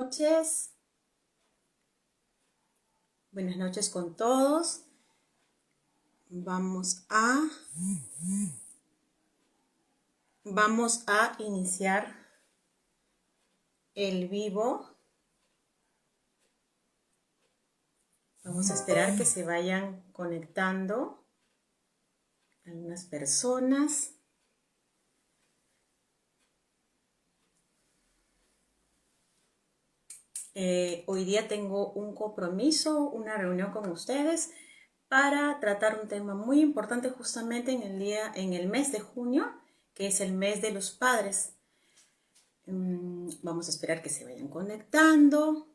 noches. Buenas noches con todos. Vamos a iniciar el vivo. Vamos a esperar que se vayan conectando algunas personas. Hoy día tengo un compromiso, una reunión con ustedes para tratar un tema muy importante justamente en el mes de junio, que es el mes de los padres. Vamos a esperar que se vayan conectando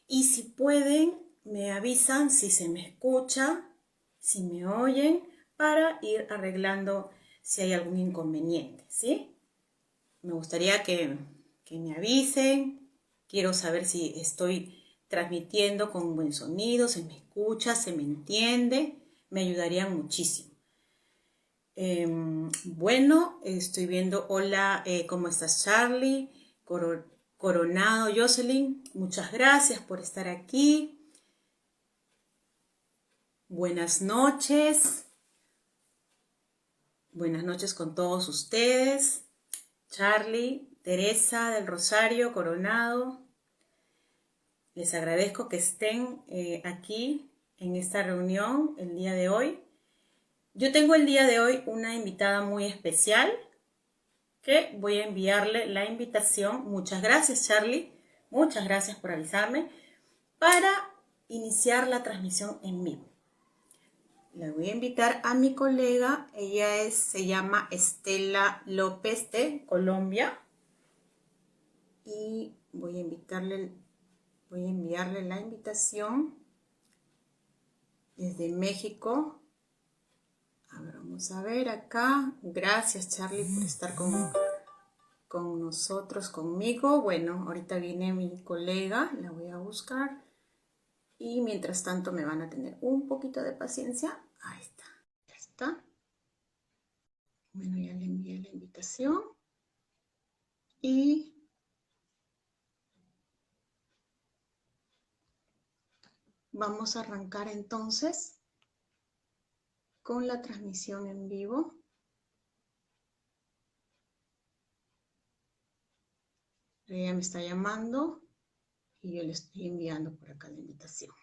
y si pueden me avisan si se me escucha, si me oyen, para ir arreglando si hay algún inconveniente, ¿sí? Me gustaría que me avisen. Quiero saber si estoy transmitiendo con buen sonido, se me escucha, se me entiende. Me ayudaría muchísimo. Bueno, estoy viendo, hola, ¿cómo estás, Charlie? Coronado, Jocelyn, muchas gracias por estar aquí. Buenas noches. Buenas noches con todos ustedes. Charlie, Teresa del Rosario, Coronado. Les agradezco que estén aquí en esta reunión el día de hoy. Yo tengo el día de hoy una invitada muy especial que voy a enviarle la invitación. Muchas gracias, Charlie. Muchas gracias por avisarme para iniciar la transmisión en vivo. Le voy a invitar a mi colega. Ella se llama Estela López de Colombia. Y voy a enviarle la invitación desde México. A ver, vamos a ver acá. Gracias, Charlie, por estar con nosotros, conmigo. Bueno, ahorita viene mi colega, la voy a buscar. Y mientras tanto me van a tener un poquito de paciencia. Ahí está, ya está. Bueno, ya le envié la invitación. Y vamos a arrancar entonces con la transmisión en vivo. Ella me está llamando y yo le estoy enviando por acá la invitación.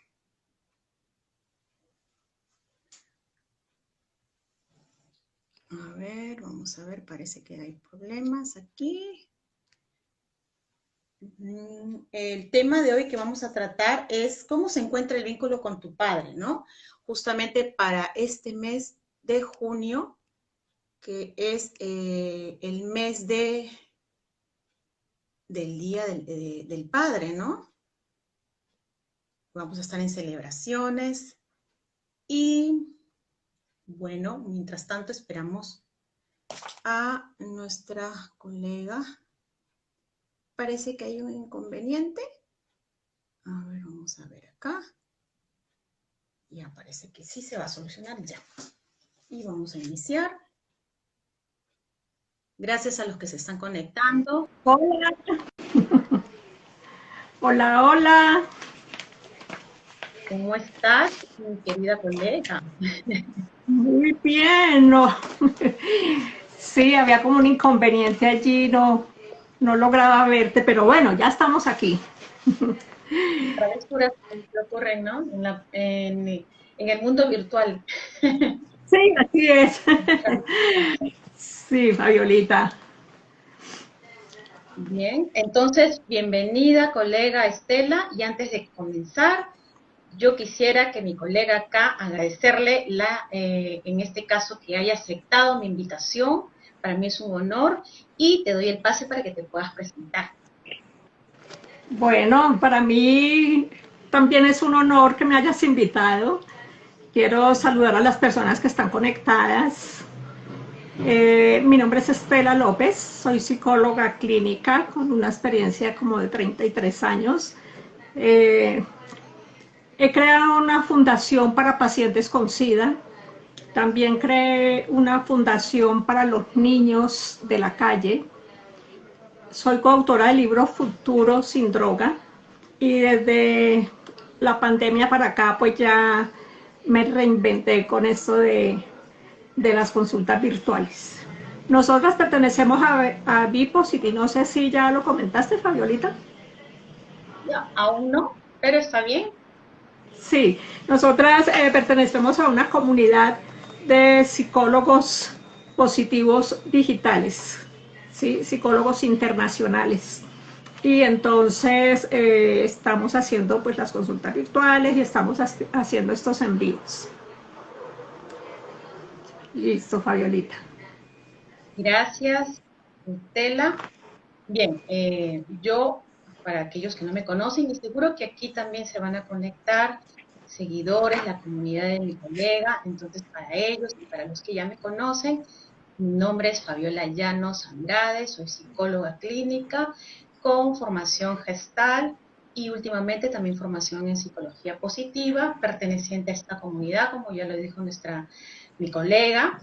A ver, vamos a ver, parece que hay problemas aquí. El tema de hoy que vamos a tratar es cómo se encuentra el vínculo con tu padre, ¿no? Justamente para este mes de junio, que es el mes del Día del Padre, ¿no? Vamos a estar en celebraciones y, bueno, mientras tanto esperamos a nuestra colega. Parece que hay un inconveniente. A ver, vamos a ver acá. Ya parece que sí se va a solucionar ya. Y vamos a iniciar. Gracias a los que se están conectando. Hola. Hola, hola. ¿Cómo estás, mi querida colega? Muy bien. No. Sí, había como un inconveniente allí, no lograba verte, pero bueno, ya estamos aquí. Travesuras que ocurren, ¿no? En el mundo virtual. Sí, así es. Sí, Fabiolita. Bien, entonces, bienvenida, colega Estela. Y antes de comenzar, yo quisiera que mi colega acá agradecerle en este caso, que haya aceptado mi invitación. Para mí es un honor y te doy el pase para que te puedas presentar. Bueno, para mí también es un honor que me hayas invitado. Quiero saludar a las personas que están conectadas. Mi nombre es Estela López, soy psicóloga clínica con una experiencia como de 33 años. He creado una fundación para pacientes con SIDA. También creé una fundación para los niños de la calle. Soy coautora del libro Futuro sin droga. y desde la pandemia para acá pues ya me reinventé con esto de las consultas virtuales. Nosotras pertenecemos a Biposity, no sé si ya lo comentaste, Fabiolita. Ya, aún no, pero está bien. Sí, nosotras pertenecemos a una comunidad de psicólogos positivos digitales, ¿sí? Psicólogos internacionales. Y entonces estamos haciendo pues las consultas virtuales y estamos haciendo estos envíos. Listo, Fabiolita. Gracias, Estela. Bien, yo, para aquellos que no me conocen, y seguro que aquí también se van a conectar seguidores, la comunidad de mi colega, entonces para ellos y para los que ya me conocen, mi nombre es Fabiola Llanos Andrade, soy psicóloga clínica con formación gestal y últimamente también formación en psicología positiva, perteneciente a esta comunidad, como ya lo dijo mi colega.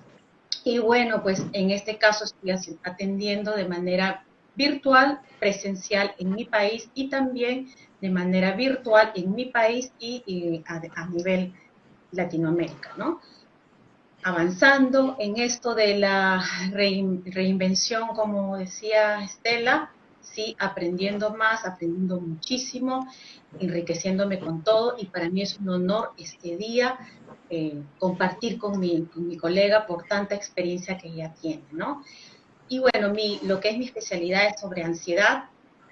Y bueno, pues en este caso estoy atendiendo de manera virtual, presencial en mi país y también de manera virtual en mi país y a nivel Latinoamérica, ¿no? Avanzando en esto de la reinvención, como decía Estela, sí, aprendiendo más, aprendiendo muchísimo, enriqueciéndome con todo y para mí es un honor este día compartir con mi colega por tanta experiencia que ella tiene, ¿no? Y bueno, lo que es mi especialidad es sobre ansiedad,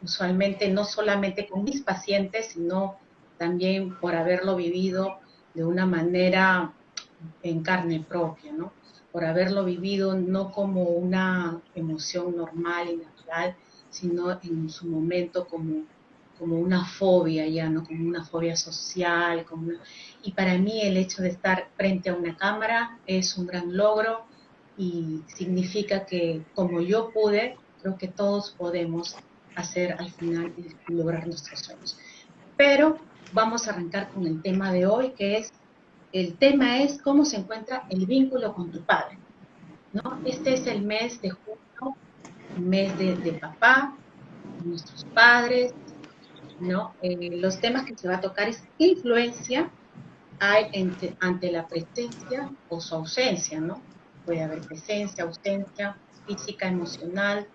usualmente no solamente con mis pacientes, sino también por haberlo vivido de una manera en carne propia, ¿no? Por haberlo vivido no como una emoción normal y natural, sino en su momento como una fobia ya, ¿no? Como una fobia social, y para mí el hecho de estar frente a una cámara es un gran logro y significa que como yo pude, creo que todos podemos hacer al final y lograr nuestros sueños. Pero vamos a arrancar con el tema de hoy, que es el tema es cómo se encuentra el vínculo con tu padre, ¿no? Este es el mes de junio, mes de papá, de nuestros padres, ¿no? Los temas que se va a tocar es qué influencia hay ante la presencia o su ausencia, ¿no? Puede haber presencia, ausencia, física, emocional,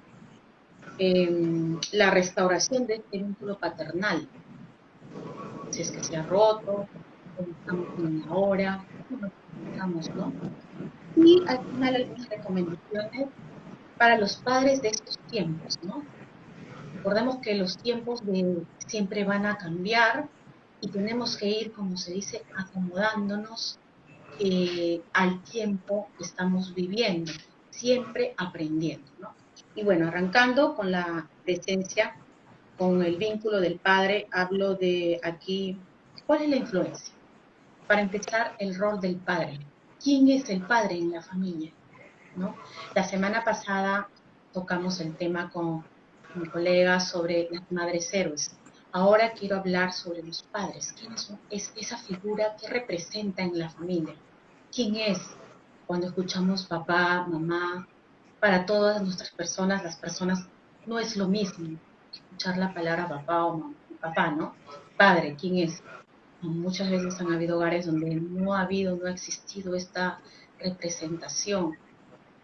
la restauración de este vínculo paternal, si es que se ha roto, cómo estamos en la hora, cómo nos comunicamos, ¿no? Y al final algunas recomendaciones para los padres de estos tiempos, ¿no? Recordemos que los tiempos siempre van a cambiar y tenemos que ir, como se dice, acomodándonos al tiempo que estamos viviendo, siempre aprendiendo, ¿no? Y bueno, arrancando con la presencia, con el vínculo del padre, hablo de aquí, ¿cuál es la influencia? Para empezar, el rol del padre. ¿Quién es el padre en la familia? ¿No? La semana pasada tocamos el tema con mi colega sobre las madres héroes. Ahora quiero hablar sobre los padres. ¿Quiénes son? Es esa figura que representa en la familia. ¿Quién es? Cuando escuchamos papá, mamá, para todas nuestras personas, las personas, no es lo mismo escuchar la palabra papá o mamá, papá, ¿no? Padre, ¿quién es? Muchas veces han habido hogares donde no ha existido esta representación.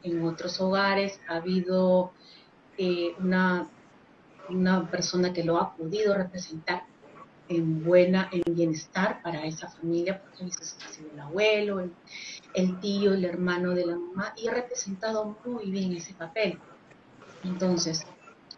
En otros hogares ha habido una persona que lo ha podido representar en bienestar para esa familia, porque a veces ha sido el abuelo, el tío, el hermano de la mamá, y ha representado muy bien ese papel. Entonces,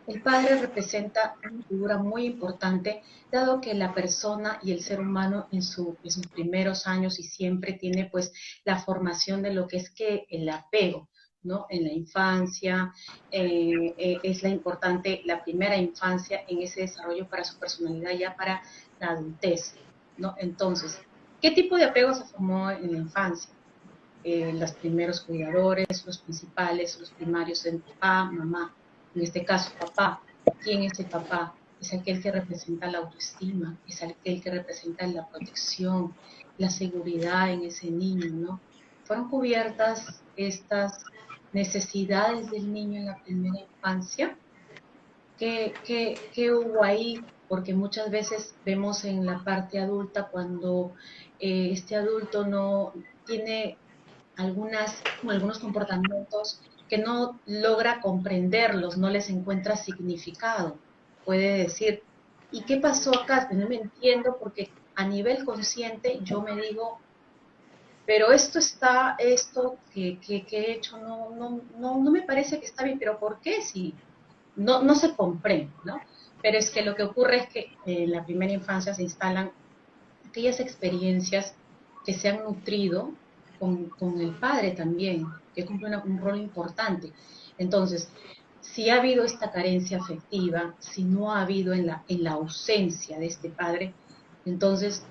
el padre representa una figura muy importante, dado que la persona y el ser humano en sus primeros años y siempre tiene pues la formación de lo que es que el apego, ¿no? En la infancia, es la importante, la primera infancia en ese desarrollo para su personalidad ya para la adultez, ¿no? Entonces, ¿qué tipo de apego se formó en la infancia? Los primeros cuidadores, los principales, los primarios en papá, mamá, en este caso papá. ¿Quién es el papá? Es aquel que representa la autoestima, es aquel que representa la protección, la seguridad en ese niño, ¿no? Fueron cubiertas estas necesidades del niño en la primera infancia. ¿Qué hubo ahí? porque muchas veces vemos en la parte adulta cuando este adulto no tiene algunos comportamientos que no logra comprenderlos, no les encuentra significado. Puede decir, ¿y qué pasó acá? Que no me entiendo porque a nivel consciente yo me digo, pero esto que he hecho no me parece que está bien, pero ¿por qué? Si no se comprende, ¿no? Pero es que lo que ocurre es que en la primera infancia se instalan aquellas experiencias que se han nutrido con el padre también, que cumple un rol importante. Entonces, si ha habido esta carencia afectiva, si no ha habido en la ausencia de este padre, entonces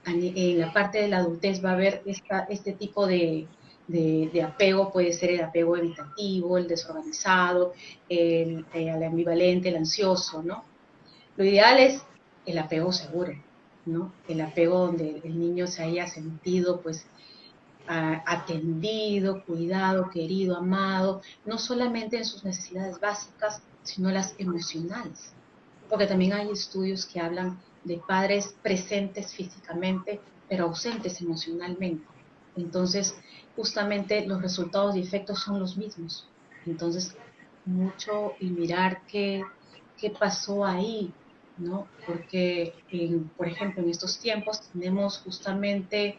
en la parte de la adultez va a haber este tipo de apego, puede ser el apego evitativo, el desorganizado, el ambivalente, el ansioso, ¿no? Lo ideal es el apego seguro, ¿no? El apego donde el niño se haya sentido, pues, atendido, cuidado, querido, amado, no solamente en sus necesidades básicas, sino las emocionales. Porque también hay estudios que hablan de padres presentes físicamente, pero ausentes emocionalmente. Entonces, justamente los resultados y efectos son los mismos. Entonces, mucho y mirar qué pasó ahí, ¿no? Porque, por ejemplo, en estos tiempos tenemos justamente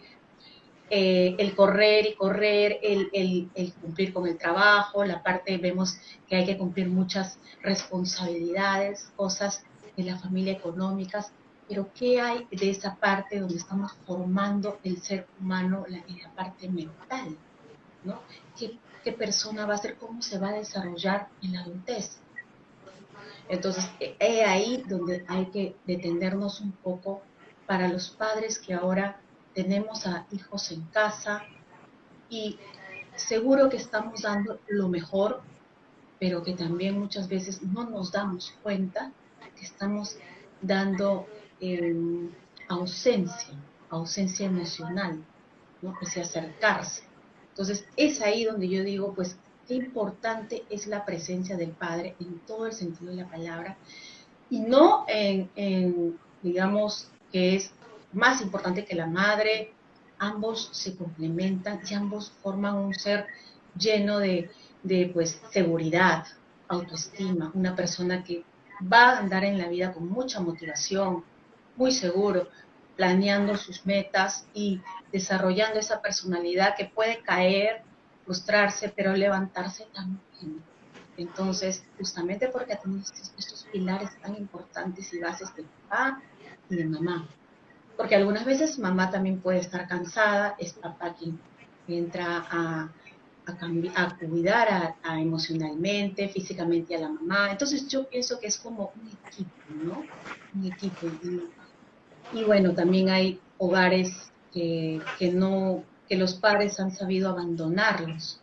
el correr y correr, el cumplir con el trabajo, la parte, vemos que hay que cumplir muchas responsabilidades, cosas de la familia económicas, pero ¿qué hay de esa parte donde estamos formando el ser humano en la parte mental? ¿No? ¿Qué persona va a ser? ¿Cómo se va a desarrollar en la adultez? Entonces, es ahí donde hay que detenernos un poco para los padres que ahora tenemos a hijos en casa y seguro que estamos dando lo mejor, pero que también muchas veces no nos damos cuenta que estamos dando eh, ausencia, ausencia emocional, ¿no? Ese acercarse. Entonces, es ahí donde yo digo, pues, qué importante es la presencia del padre en todo el sentido de la palabra y no digamos, que es más importante que la madre, ambos se complementan y ambos forman un ser lleno pues, seguridad, autoestima, una persona que va a andar en la vida con mucha motivación, muy seguro, planeando sus metas y desarrollando esa personalidad que puede caer, frustrarse, pero levantarse también. Entonces, justamente porque tenemos estos pilares tan importantes y bases de papá y de mamá. Porque algunas veces mamá también puede estar cansada, es papá quien entra a cuidar emocionalmente, físicamente a la mamá. Entonces yo pienso que es como un equipo, ¿no? Un equipo. Y bueno, también hay hogares que los padres han sabido abandonarlos.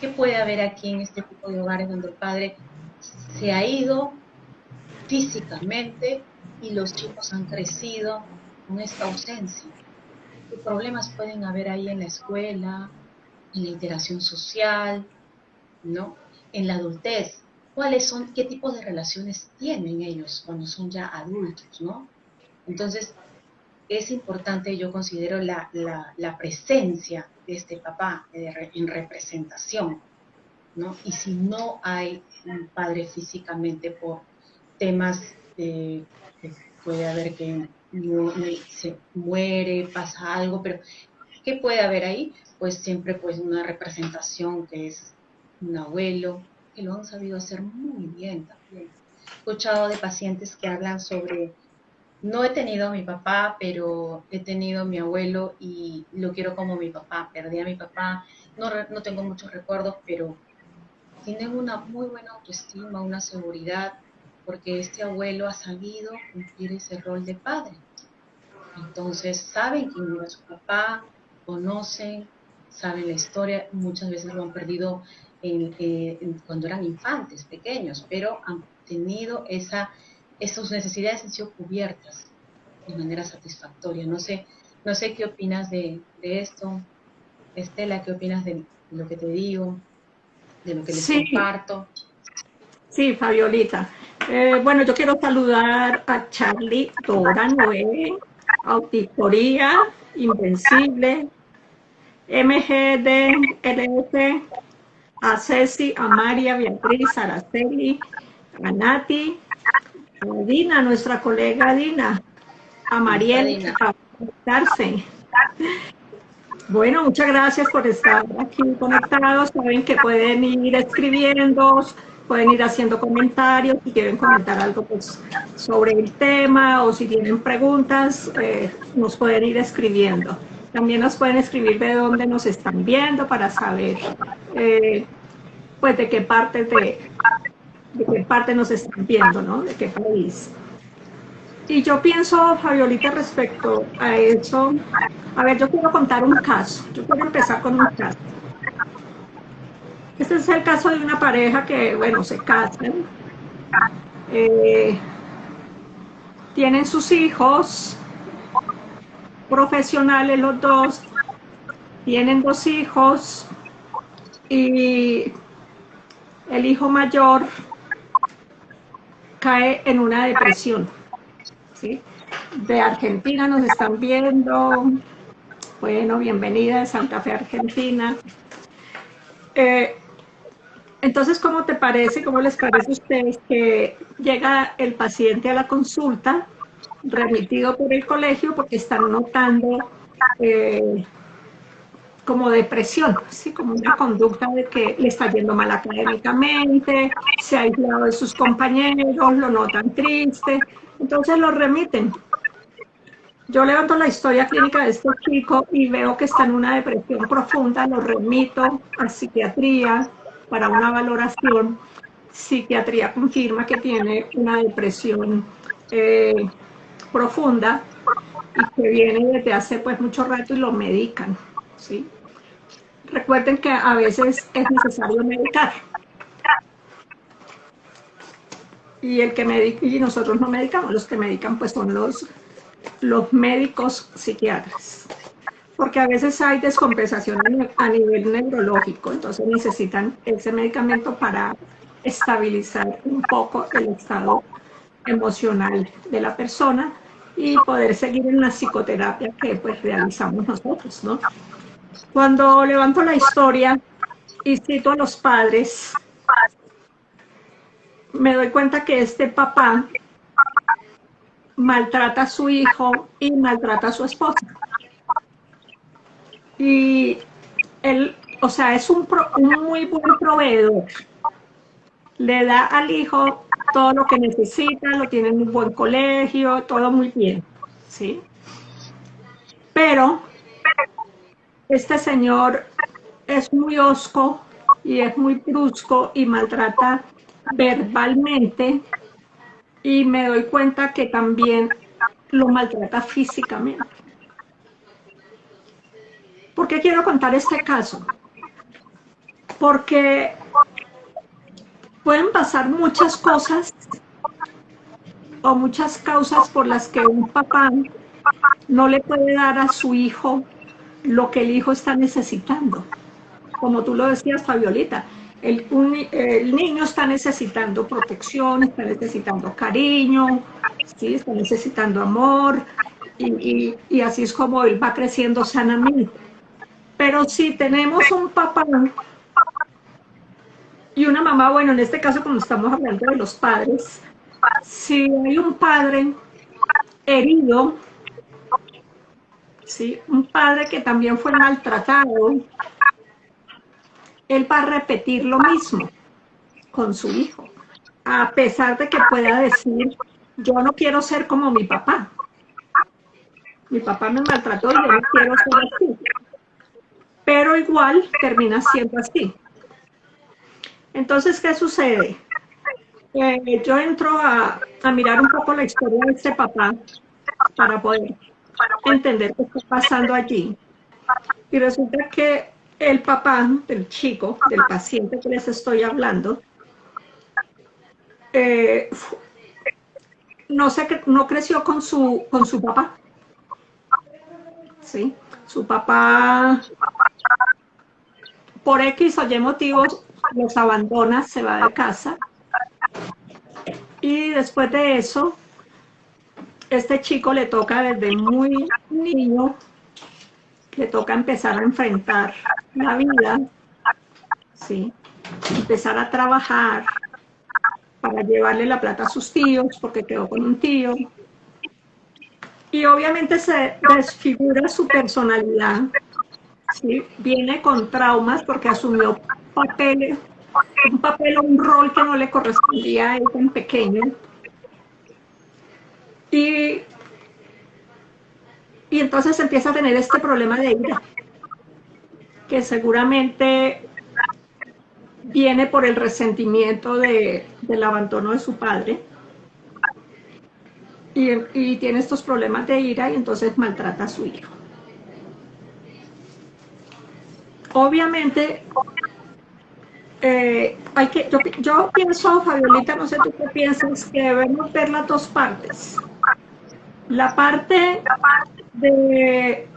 ¿Qué puede haber aquí en este tipo de hogares donde el padre se ha ido físicamente y los chicos han crecido con esta ausencia? ¿Qué problemas pueden haber ahí en la escuela, en la interacción social, ¿no? En la adultez? ¿Cuáles son, qué tipo de relaciones tienen ellos cuando son ya adultos, ¿no? Entonces, es importante, yo considero, la presencia de este papá en representación, ¿no? Y si no hay un padre físicamente por temas que puede haber que se muere, pasa algo, pero ¿qué puede haber ahí? Pues siempre pues una representación que es un abuelo, que lo han sabido hacer muy bien también. He escuchado de pacientes que hablan sobre, no he tenido a mi papá, pero he tenido a mi abuelo y lo quiero como mi papá. Perdí a mi papá, no tengo muchos recuerdos, pero tienen una muy buena autoestima, una seguridad, porque este abuelo ha sabido cumplir ese rol de padre. Entonces, saben quién era su papá, conocen, saben la historia, muchas veces lo han perdido cuando eran infantes, pequeños, pero han tenido esas necesidades han sido cubiertas de manera satisfactoria. No sé qué opinas de esto, Estela, qué opinas de lo que te digo, de lo que les Sí, comparto. sí, Fabiolita. Bueno, yo quiero saludar a Charlie, Dora, Noé, Auditoría, Invencible, MGDLF, a Ceci, a María, Beatriz, Araceli, a Nati, a Dina, nuestra colega Dina, a Mariel, Dina. a Darse. Bueno, muchas gracias por estar aquí conectados. Saben que pueden ir escribiendo, pueden ir haciendo comentarios, si quieren comentar algo pues, sobre el tema o si tienen preguntas, nos pueden ir escribiendo. También nos pueden escribir de dónde nos están viendo para saber pues de qué parte nos están viendo, ¿no? De qué país. Y yo pienso, Fabiolita, respecto a eso, a ver, yo quiero contar un caso, yo quiero empezar con un caso. Este es el caso de una pareja que, bueno, se casan, tienen sus hijos, profesionales los dos, tienen 2 hijos y el hijo mayor cae en una depresión. ¿Sí? De Argentina nos están viendo. Bueno, bienvenida de Santa Fe, Argentina. Entonces, ¿cómo te parece, cómo les parece a ustedes que llega el paciente a la consulta, remitido por el colegio, porque están notando como depresión, ¿sí? Como una conducta de que le está yendo mal académicamente, se ha aislado de sus compañeros, lo notan triste, entonces lo remiten. Yo levanto la historia clínica de este chico y veo que está en una depresión profunda, lo remito a psiquiatría para una valoración. Psiquiatría confirma que tiene una depresión profunda y que viene desde hace pues mucho rato y lo medican, ¿sí? Recuerden que a veces es necesario medicar. Y el que medica, y nosotros no medicamos, los que medican pues son los médicos psiquiatras, porque a veces hay descompensación a nivel neurológico, entonces necesitan ese medicamento para estabilizar un poco el estado emocional de la persona y poder seguir en la psicoterapia que pues realizamos nosotros, ¿no? Cuando levanto la historia y cito a los padres, me doy cuenta que este papá maltrata a su hijo y maltrata a su esposa. Y él, o sea, es un muy buen proveedor. Le da al hijo todo lo que necesita, lo tiene en un buen colegio, todo muy bien, ¿sí? Pero este señor es muy hosco y es muy brusco y maltrata verbalmente y me doy cuenta que también lo maltrata físicamente. ¿Por qué quiero contar este caso? Porque pueden pasar muchas cosas o muchas causas por las que un papá no le puede dar a su hijo lo que el hijo está necesitando. Como tú lo decías, Fabiolita, el niño está necesitando protección, está necesitando cariño, ¿sí? Está necesitando amor, y así es como él va creciendo sanamente. Pero si tenemos un papá y una mamá, bueno, en este caso como estamos hablando de los padres, si hay un padre herido, ¿sí? Un padre que también fue maltratado, él va a repetir lo mismo con su hijo, a pesar de que pueda decir, yo no quiero ser como mi papá me maltrató y yo no quiero ser así, pero igual termina siendo así. Entonces, ¿qué sucede? Yo entro a mirar un poco la historia de este papá para poder entender qué está pasando allí. Y resulta que el papá del chico, del paciente que les estoy hablando, no creció con su papá. ¿Sí? Su papá, por X o Y motivos, los abandona, se va de casa. Y después de eso, este chico le toca desde muy niño, le toca empezar a enfrentar la vida, ¿sí? Empezar a trabajar para llevarle la plata a sus tíos, porque quedó con un tío. Y obviamente se desfigura su personalidad, ¿sí? Viene con traumas porque asumió papeles, un papel o un rol que no le correspondía a él tan pequeño. Y entonces empieza a tener este problema de ira, que seguramente viene por el resentimiento del abandono de su padre. Y tiene estos problemas de ira y entonces maltrata a su hijo. Obviamente, yo pienso, Fabiolita, no sé tú qué piensas, que debemos ver las dos partes. La parte de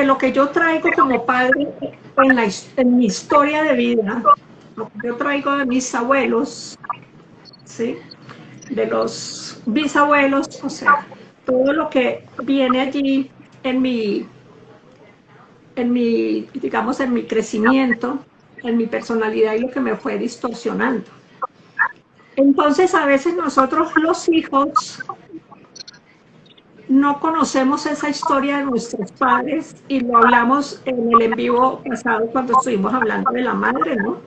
lo que yo traigo como padre en mi historia de vida, lo que yo traigo de mis abuelos, ¿sí? De los bisabuelos, o sea, todo lo que viene allí en digamos, en mi crecimiento, en mi personalidad y lo que me fue distorsionando. Entonces, a veces nosotros los hijos no conocemos esa historia de nuestros padres y lo hablamos en el en vivo pasado cuando estuvimos hablando de la madre, ¿no?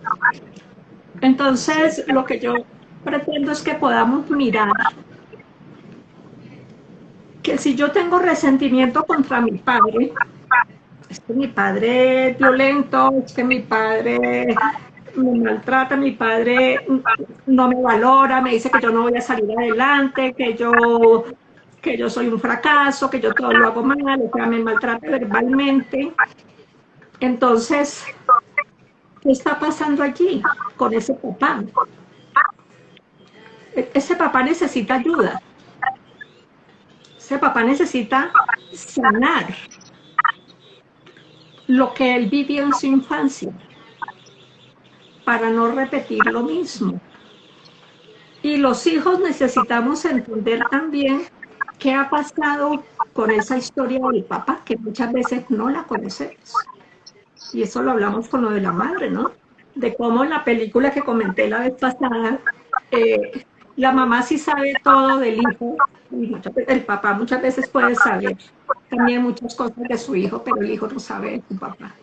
Entonces, lo que yo pretendo es que podamos mirar que si yo tengo resentimiento contra mi padre, es que mi padre es violento, es que mi padre me maltrata, mi padre no me valora, me dice que yo no voy a salir adelante, que yo soy un fracaso, que yo todo lo hago mal, o sea, me maltrata verbalmente. Entonces, ¿qué está pasando allí con ese papá? Ese papá necesita ayuda. Ese papá necesita sanar lo que él vivió en su infancia para no repetir lo mismo. Y los hijos necesitamos entender también qué ha pasado con esa historia del papá, que muchas veces no la conocemos. Y eso lo hablamos con lo de la madre, ¿no? De cómo en la película que comenté la vez pasada, la mamá sí sabe todo del hijo, y el papá muchas veces puede saber también muchas cosas de su hijo, pero el hijo no sabe de su papá.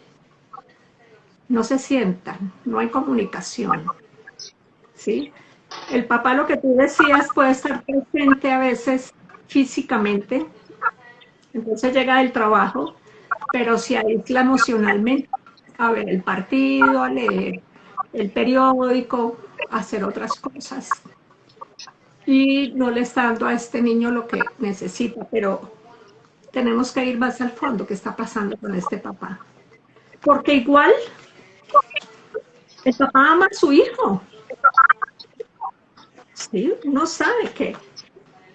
No se sientan, no hay comunicación, ¿sí? El papá, lo que tú decías, puede estar presente a veces físicamente, entonces llega del trabajo, pero se aísla emocionalmente a ver el partido, a leer el periódico, a hacer otras cosas. Y no le está dando a este niño lo que necesita, pero tenemos que ir más al fondo, qué está pasando con este papá. Porque igual el papá ama a su hijo. Sí, uno sabe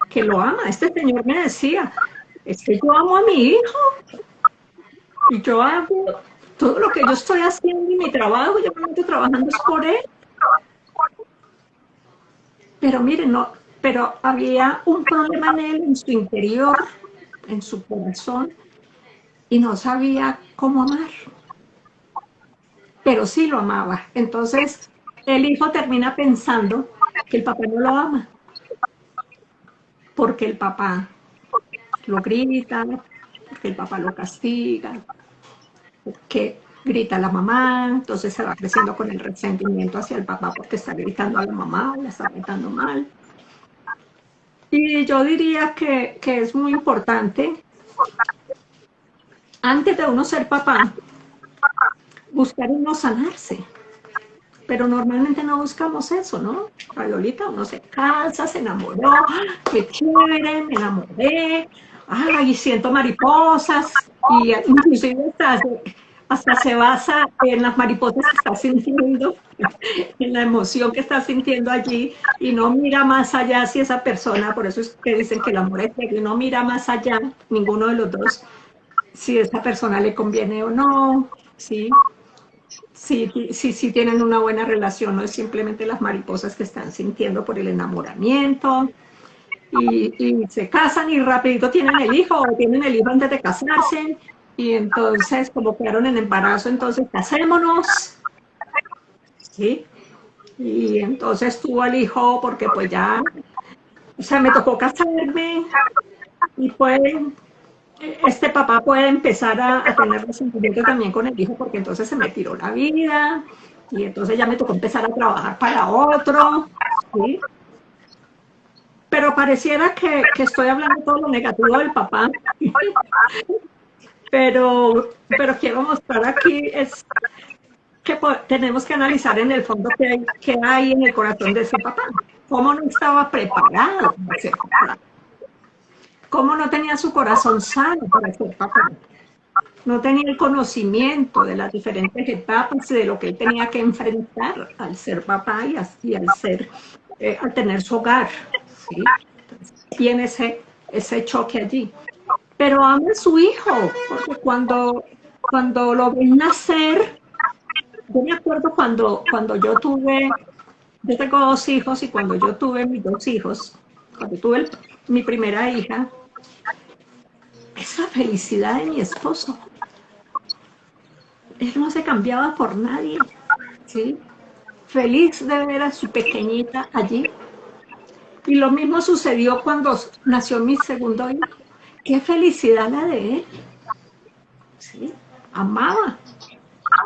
que lo ama. Este señor me decía, es que yo amo a mi hijo y yo hago todo lo que yo estoy haciendo y mi trabajo, yo no estoy trabajando es por él. Pero miren, no, pero había un problema en él, en su interior, en su corazón, y no sabía cómo amar. Pero sí lo amaba. Entonces, el hijo termina pensando que el papá no lo ama, porque el papá lo grita, porque el papá lo castiga, porque grita a la mamá, entonces se va creciendo con el resentimiento hacia el papá porque está gritando a la mamá, la está gritando mal. Y yo diría que es muy importante, antes de uno ser papá, buscar uno sanarse. Pero normalmente no buscamos eso, ¿no? Rayolita, uno se casa, se enamoró, qué chévere, me enamoré, ay, siento mariposas, y inclusive hasta se basa en las mariposas que está sintiendo, en la emoción que está sintiendo allí, y no mira más allá si esa persona, por eso es que dicen que el amor es ciego, y no mira más allá, ninguno de los dos, si esa persona le conviene o no, ¿sí? sí tienen una buena relación, no es simplemente las mariposas que están sintiendo por el enamoramiento. Y se casan y rapidito tienen el hijo o tienen el hijo antes de casarse y entonces como quedaron en embarazo, entonces casémonos, ¿sí? Y entonces tuvo al hijo porque pues ya, o sea, me tocó casarme y pues este papá puede empezar a tener resentimiento también con el hijo porque entonces se me tiró la vida y entonces ya me tocó empezar a trabajar para otro, ¿sí? Pero pareciera que estoy hablando todo lo negativo del papá, pero quiero mostrar aquí es que tenemos que analizar en el fondo qué hay en el corazón de ese papá. ¿Cómo no estaba preparado para ser papá? ¿Cómo no tenía su corazón sano para ser papá? No tenía el conocimiento de las diferentes etapas de lo que él tenía que enfrentar al ser papá y al ser, al tener su hogar, ¿sí? Tiene ese choque allí. Pero ama a su hijo, porque cuando lo ven nacer, yo me acuerdo cuando yo tengo 2 hijos y cuando yo tuve mis 2 hijos, cuando tuve mi primera hija, esa felicidad de mi esposo, él no se cambiaba por nadie, ¿sí? Feliz de ver a su pequeñita allí. Y lo mismo sucedió cuando nació mi segundo hijo. Qué felicidad la de él, ¿sí? Amaba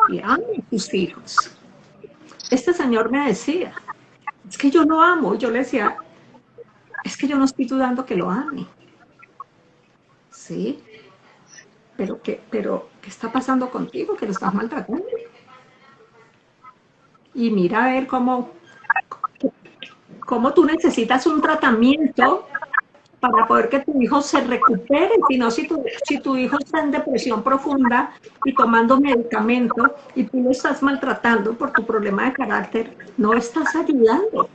y ama a sus hijos. Este señor me decía, es que yo lo amo. Y yo le decía, es que yo no estoy dudando que lo ame, ¿sí? ¿Qué está pasando contigo? Que lo estás maltratando. Y mira a ver cómo tú necesitas un tratamiento para poder que tu hijo se recupere, sino si tu hijo está en depresión profunda y tomando medicamento y tú lo estás maltratando por tu problema de carácter, no estás ayudando,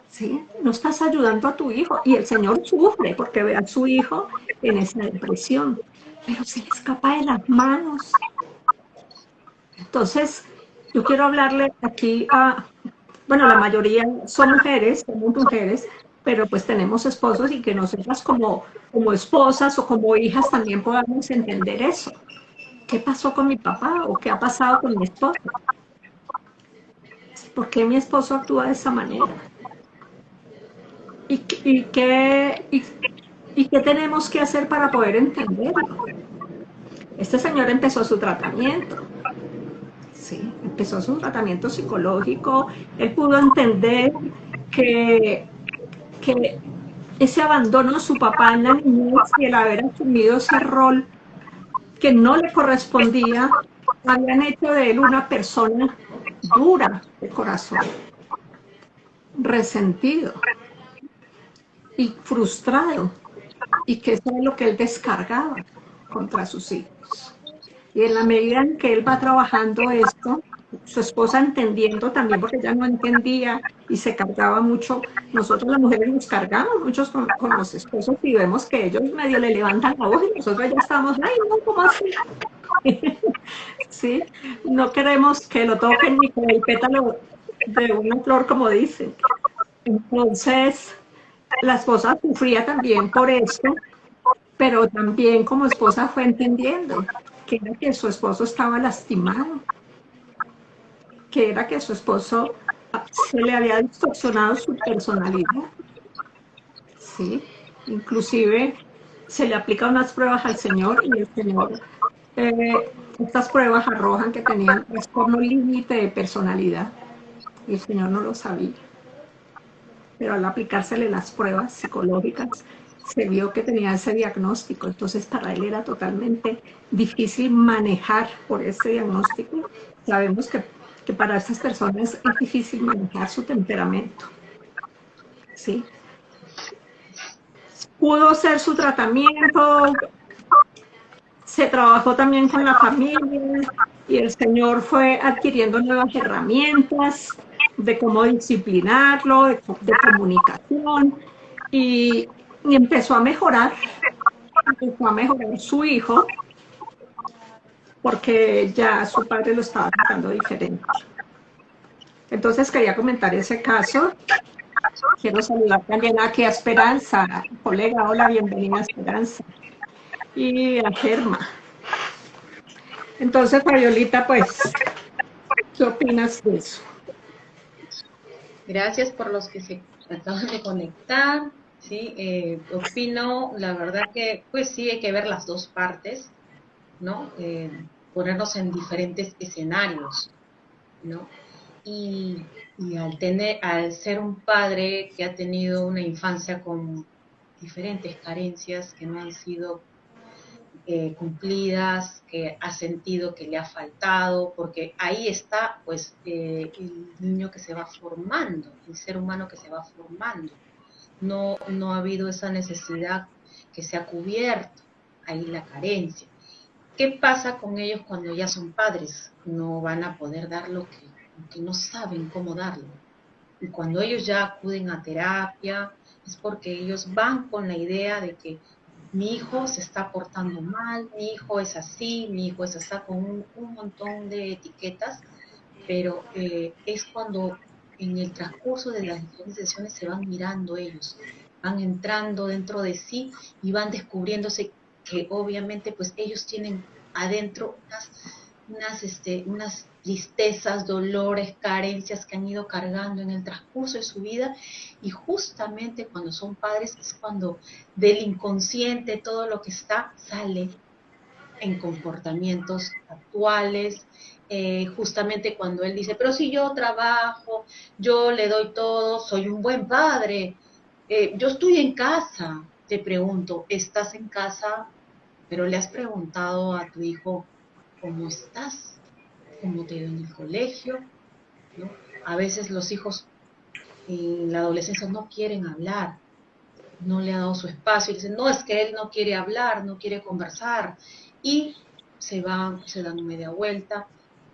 ¿sí? No estás ayudando a tu hijo y el Señor sufre porque ve a su hijo en esa depresión, pero se le escapa de las manos. Entonces, yo quiero hablarle aquí bueno, la mayoría somos mujeres, pero pues tenemos esposos y que nosotras como esposas o como hijas también podamos entender eso. ¿Qué pasó con mi papá o qué ha pasado con mi esposo? ¿Por qué mi esposo actúa de esa manera? ¿Y qué tenemos que hacer para poder entenderlo? Este señor empezó su tratamiento. Sí, empezó su tratamiento psicológico. Él pudo entender que que ese abandono de su papá en la niñez y el haber asumido ese rol que no le correspondía, habían hecho de él una persona dura de corazón, resentido y frustrado, y que eso es lo que él descargaba contra sus hijos. Y en la medida en que él va trabajando esto, su esposa entendiendo también, porque ella no entendía y se cargaba mucho. Nosotros las mujeres nos cargamos muchos con los esposos y vemos que ellos medio le levantan la voz y nosotros ya estamos, ay, no, ¿cómo así? Sí, no queremos que lo toquen ni con el pétalo de una flor, como dicen. Entonces, la esposa sufría también por esto, pero también como esposa fue entendiendo que era que su esposo estaba lastimado, que era que su esposo se le había distorsionado su personalidad, ¿sí? Inclusive se le aplican unas pruebas al Señor y el Señor, estas pruebas arrojan que tenían trastorno límite de personalidad y el Señor no lo sabía. Pero al aplicársele las pruebas psicológicas, se vio que tenía ese diagnóstico, entonces para él era totalmente difícil manejar por ese diagnóstico. Sabemos que para estas personas es difícil manejar su temperamento, ¿sí? Pudo hacer su tratamiento, se trabajó también con la familia y el Señor fue adquiriendo nuevas herramientas de cómo disciplinarlo, de comunicación y empezó a mejorar su hijo porque ya su padre lo estaba tratando diferente. Entonces quería comentar ese caso. Quiero saludar también aquí a Esperanza, colega, hola, bienvenida Esperanza, y a Germa. Entonces, Fabiolita, pues, ¿qué opinas de eso? Gracias por los que se acaban de conectar. Sí, opino, la verdad que, pues sí, hay que ver las dos partes, ¿no? Ponernos en diferentes escenarios, ¿no? Y, y al ser un padre que ha tenido una infancia con diferentes carencias que no han sido cumplidas, que ha sentido que le ha faltado, porque ahí está pues el niño que se va formando, el ser humano que se va formando. No ha habido esa necesidad que se ha cubierto, ahí la carencia. ¿Qué pasa con ellos cuando ya son padres? No van a poder dar lo que no saben cómo darlo. Y cuando ellos ya acuden a terapia, es porque ellos van con la idea de que mi hijo se está portando mal, mi hijo es así, mi hijo es así, con un montón de etiquetas, pero es cuando en el transcurso de las diferentes sesiones se van mirando ellos, van entrando dentro de sí y van descubriéndose que obviamente pues ellos tienen adentro unas tristezas, dolores, carencias que han ido cargando en el transcurso de su vida y justamente cuando son padres es cuando del inconsciente todo lo que está sale en comportamientos actuales, justamente cuando él dice, pero si yo trabajo, yo le doy todo, soy un buen padre, yo estoy en casa, te pregunto, ¿estás en casa? Pero le has preguntado a tu hijo, ¿cómo estás? ¿Cómo te ha ido en el colegio? ¿No? A veces los hijos en la adolescencia no quieren hablar, no le ha dado su espacio y dicen, no, es que él no quiere hablar, no quiere conversar. Y se van, se dan media vuelta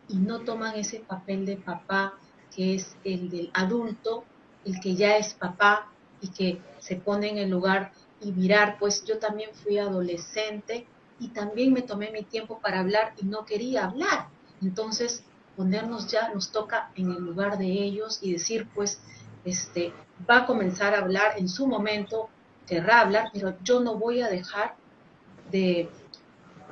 y no toman ese papel de papá que es el del adulto, el que ya es papá y que se pone en el lugar y mirar, pues yo también fui adolescente y también me tomé mi tiempo para hablar y no quería hablar. Entonces, ponernos ya, nos toca en el lugar de ellos y decir, pues, va a comenzar a hablar en su momento, querrá hablar, pero yo no voy a dejar de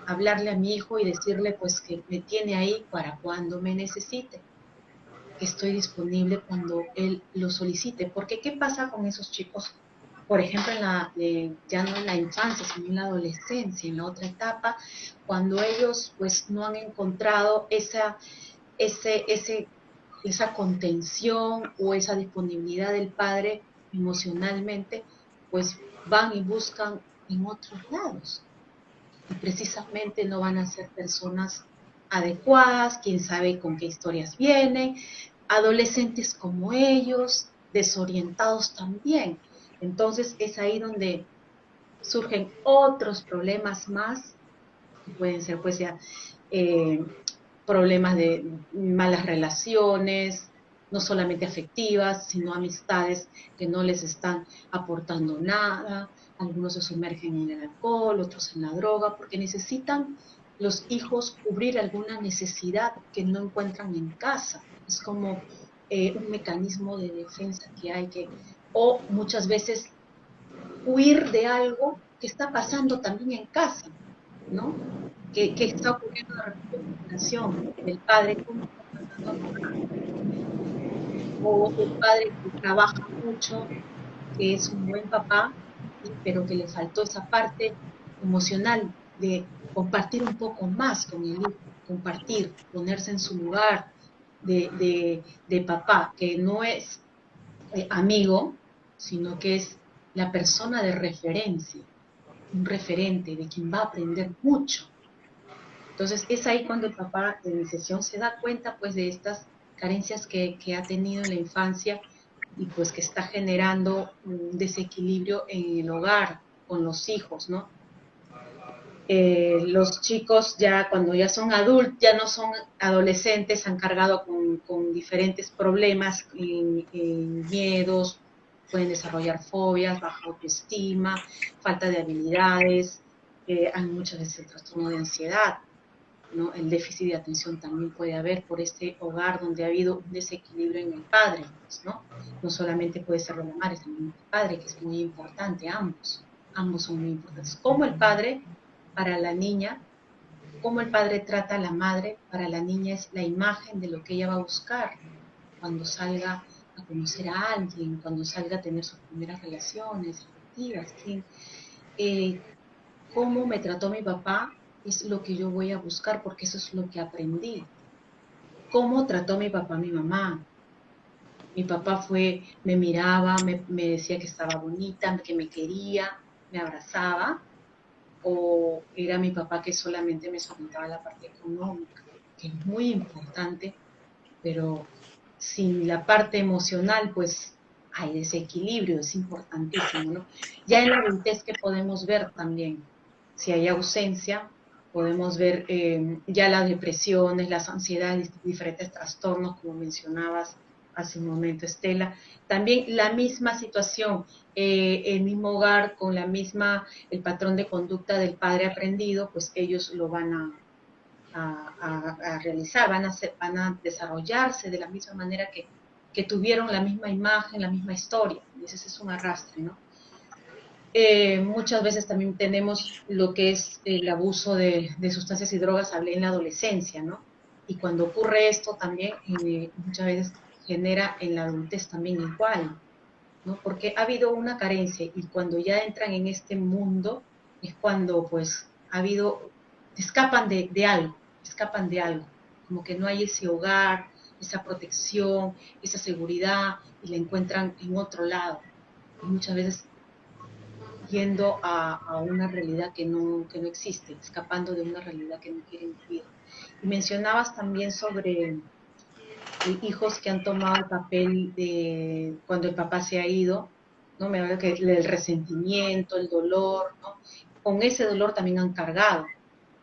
hablarle a mi hijo y decirle pues que me tiene ahí para cuando me necesite, que estoy disponible cuando él lo solicite. Porque ¿qué pasa con esos chicos? Por ejemplo, ya no en la infancia, sino en la adolescencia, en la otra etapa, cuando ellos pues no han encontrado ese, esa contención o esa disponibilidad del padre emocionalmente, pues van y buscan en otros lados y precisamente no van a ser personas adecuadas, quién sabe con qué historias vienen, adolescentes como ellos, desorientados también. Entonces es ahí donde surgen otros problemas más, que pueden ser pues ya eh, problemas de malas relaciones, no solamente afectivas, sino amistades que no les están aportando nada. Algunos se sumergen en el alcohol, otros en la droga, porque necesitan los hijos cubrir alguna necesidad que no encuentran en casa. Es como un mecanismo de defensa que hay que, o muchas veces huir de algo que está pasando también en casa, ¿no? Que está ocurriendo de repente en la relación del padre cómo está tratando a la mamá, o el padre que trabaja mucho, que es un buen papá, ¿sí? Pero que le faltó esa parte emocional de compartir un poco más con el hijo, compartir, ponerse en su lugar de papá, que no es amigo, sino que es la persona de referencia, un referente de quien va a aprender mucho. Entonces es ahí cuando el papá de iniciación se da cuenta pues de estas carencias que ha tenido en la infancia y pues que está generando un desequilibrio en el hogar con los hijos, ¿no? Los chicos ya cuando ya son adultos, ya no son adolescentes, han cargado con diferentes problemas, miedos, pueden desarrollar fobias, baja autoestima, falta de habilidades, hay muchas veces el trastorno de ansiedad. ¿no? El déficit de atención también puede haber por este hogar donde ha habido un desequilibrio en el padre, pues, ¿no? No solamente puede ser la madre, también el padre, que es muy importante, ambos son muy importantes. Como el padre para la niña, cómo el padre trata a la madre para la niña es la imagen de lo que ella va a buscar cuando salga a conocer a alguien, cuando salga a tener sus primeras relaciones afectivas, cómo me trató mi papá es lo que yo voy a buscar porque eso es lo que aprendí. Cómo trató mi papá a mi mamá. Mi papá me miraba, me decía que estaba bonita, que me quería, me abrazaba, o era mi papá que solamente me solventaba la parte económica, que es muy importante, pero sin la parte emocional, pues hay desequilibrio, es importantísimo, ¿no? Ya en la adultez que podemos ver también, si hay ausencia, podemos ver ya las depresiones, las ansiedades, diferentes trastornos, como mencionabas hace un momento, Estela. También la misma situación, el mismo hogar con el patrón de conducta del padre aprendido, pues ellos lo van a realizar, van a desarrollarse de la misma manera que tuvieron la misma imagen, la misma historia. Entonces es un arrastre, ¿no? Muchas veces también tenemos lo que es el abuso de sustancias y drogas, hablé en la adolescencia, ¿no? Y cuando ocurre esto también, muchas veces genera en la adultez también igual, ¿no? Porque ha habido una carencia y cuando ya entran en este mundo es cuando pues ha habido, escapan de algo, como que no hay ese hogar, esa protección, esa seguridad y la encuentran en otro lado. Y muchas veces yendo a una realidad que no existe, escapando de una realidad que no quieren vivir. Y mencionabas también sobre hijos que han tomado el papel de cuando el papá se ha ido, ¿no? Me habla que el resentimiento, el dolor, ¿no? Con ese dolor también han cargado.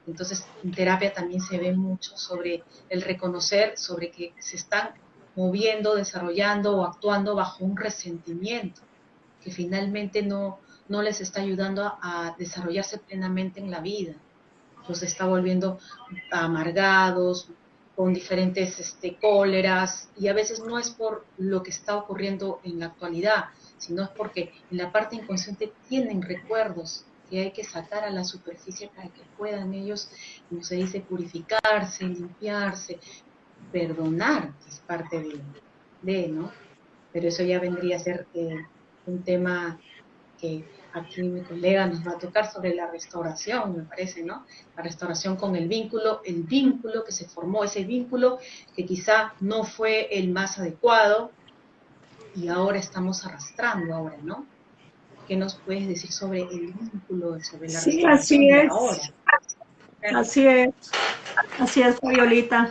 Entonces, en terapia también se ve mucho sobre el reconocer, sobre que se están moviendo, desarrollando o actuando bajo un resentimiento, que finalmente no les está ayudando a desarrollarse plenamente en la vida. Los está volviendo amargados, con diferentes cóleras, y a veces no es por lo que está ocurriendo en la actualidad, sino es porque en la parte inconsciente tienen recuerdos que hay que sacar a la superficie para que puedan ellos, como se dice, purificarse, limpiarse, perdonar, que es parte ¿no? Pero eso ya vendría a ser un tema que aquí mi colega nos va a tocar sobre la restauración, me parece, ¿no? La restauración con el vínculo que se formó, ese vínculo que quizá no fue el más adecuado y ahora estamos arrastrando ahora, ¿no? ¿Qué nos puedes decir sobre el vínculo, sobre la Sí, restauración de ahora? así es, así es, Violita.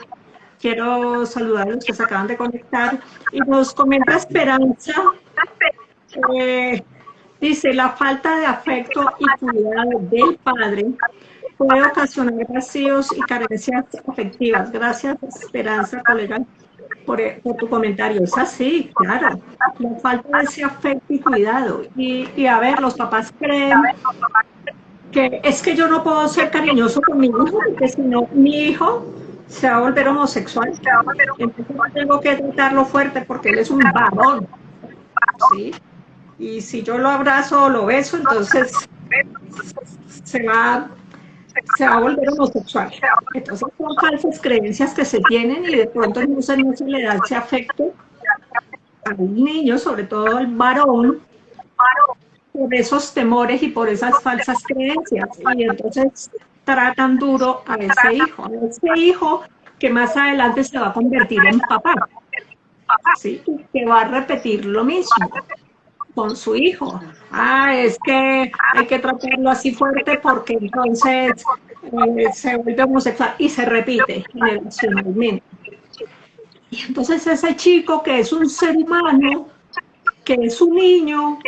Quiero saludar a los que se acaban de conectar y nos comenta Esperanza. eh, Dice, la falta de afecto y cuidado del padre puede ocasionar vacíos y carencias afectivas. Gracias, Esperanza, colega, por tu comentario. Es así, claro. La falta de ese afecto y cuidado. Y a ver, los papás creen que es que yo no puedo ser cariñoso con mi hijo, porque si no, mi hijo se va a volver homosexual. Entonces tengo que tratarlo fuerte porque él es un varón, ¿sí? Y si yo lo abrazo o lo beso, entonces se va, se va a volver homosexual. Entonces son falsas creencias que se tienen y de pronto entonces no se le da ese afecto al niño, sobre todo al varón, por esos temores y por esas falsas creencias. Y entonces tratan duro a ese hijo que más adelante se va a convertir en papá, ¿sí? Que va a repetir lo mismo con su hijo. Es que hay que tratarlo así fuerte porque entonces se vuelve homosexual y se repite generacionalmente. Y entonces ese chico que es un ser humano, que es un niño,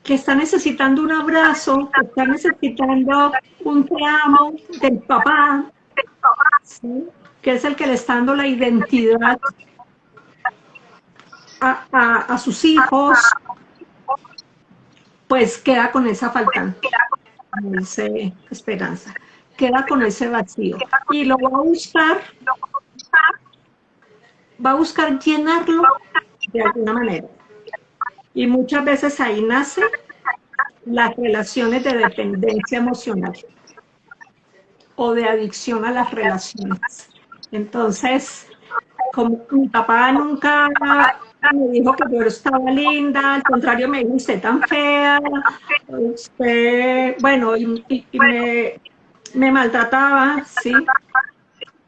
que está necesitando un abrazo, que está necesitando un te amo del papá, ¿sí? Que es el que le está dando la identidad a sus hijos, pues queda con esa faltante, dice Esperanza. queda con ese vacío y lo va a buscar llenarlo de alguna manera. Y muchas veces ahí nacen las relaciones de dependencia emocional o de adicción a las relaciones. Entonces, como mi papá nunca me dijo que yo estaba linda, al contrario me dijo usted tan fea, usted, bueno, me maltrataba, ¿sí?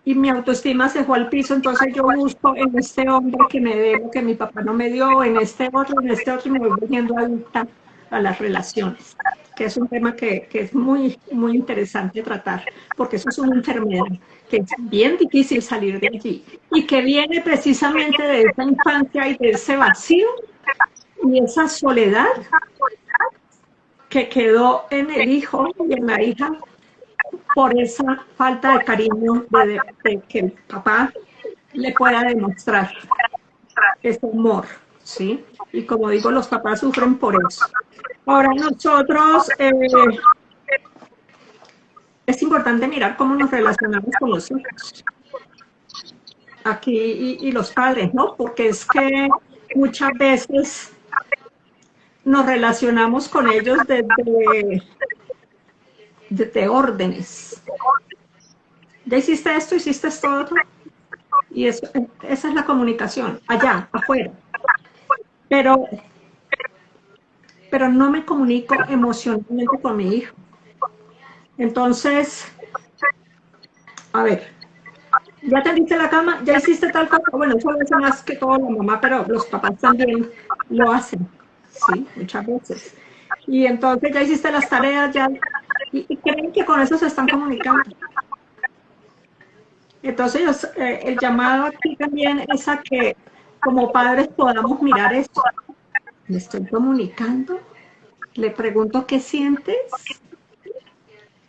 Y mi autoestima se fue al piso, entonces yo busco en este hombre que me dé lo que mi papá no me dio, en este otro, y me voy volviendo adicta a las relaciones, que es un tema que es muy, muy interesante tratar, porque eso es una enfermedad que es bien difícil salir de allí y que viene precisamente de esa infancia y de ese vacío y esa soledad que quedó en el hijo y en la hija por esa falta de cariño de que el papá le pueda demostrar ese amor, ¿sí? Y como digo, los papás sufren por eso. Ahora nosotros, es importante mirar cómo nos relacionamos con los hijos. Aquí y los padres, ¿no? Porque es que muchas veces nos relacionamos con ellos desde órdenes. Ya hiciste esto, hiciste esto otro. Y eso, esa es la comunicación, allá, afuera. Pero no me comunico emocionalmente con mi hijo. Entonces, a ver, ya te diste la cama, ya hiciste tal cosa. Bueno, eso lo hace más que todo la mamá, pero los papás también lo hacen, sí, muchas veces. Y entonces ya hiciste las tareas, ya, y creen que con eso se están comunicando. Entonces, el llamado aquí también es a que como padres podamos mirar esto. ¿Me estoy comunicando? ¿Le pregunto qué sientes?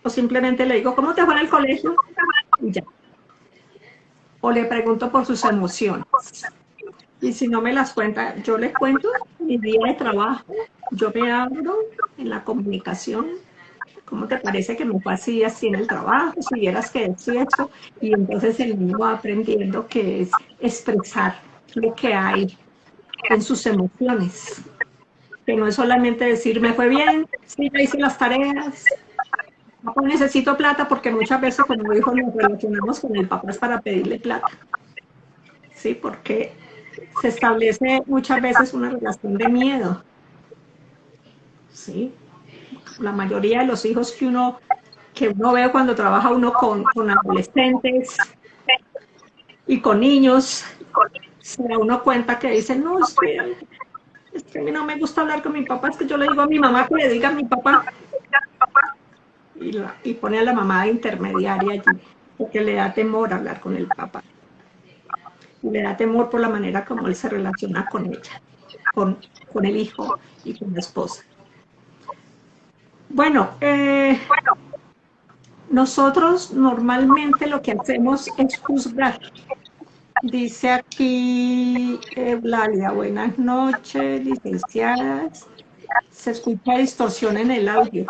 O simplemente le digo, ¿cómo te fue en el colegio? Y ya. O le pregunto por sus emociones. Y si no me las cuenta, yo le cuento mi día de trabajo. Yo me abro en la comunicación. ¿Cómo te parece que me fue así en el trabajo? Si vieras que esto y esto. Y entonces el niño va aprendiendo que es expresar lo que hay en sus emociones. Que no es solamente decir, me fue bien, sí, ya hice las tareas, papá, necesito plata, porque muchas veces como hijos nos relacionamos con el papá es para pedirle plata. Sí, porque se establece muchas veces una relación de miedo. Sí, la mayoría de los hijos que uno ve cuando trabaja uno con adolescentes y con niños, se da uno cuenta que dicen, no, es que a mí no me gusta hablar con mi papá, es que yo le digo a mi mamá que le diga a mi papá. Y pone a la mamá de intermediaria allí, porque le da temor hablar con el papá. Y le da temor por la manera como él se relaciona con ella, con el hijo y con la esposa. Bueno, nosotros normalmente lo que hacemos es juzgar. Dice aquí Eulalia, buenas noches, licenciadas. Se escucha distorsión en el audio.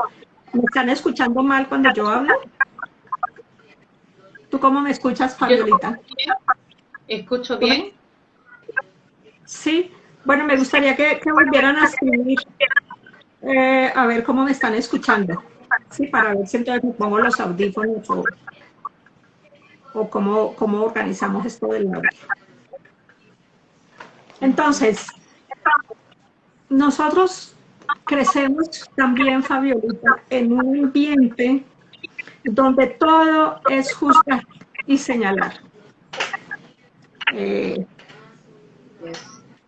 ¿Me están escuchando mal cuando yo hablo? ¿Tú cómo me escuchas, Fabiolita? ¿Escucho bien? Sí. Bueno, me gustaría que volvieran a escribir, a ver cómo me están escuchando. Sí, para ver si entonces me pongo los audífonos o cómo organizamos esto del audio. Entonces, nosotros crecemos también, Fabiolita, en un ambiente donde todo es juzgar y señalar.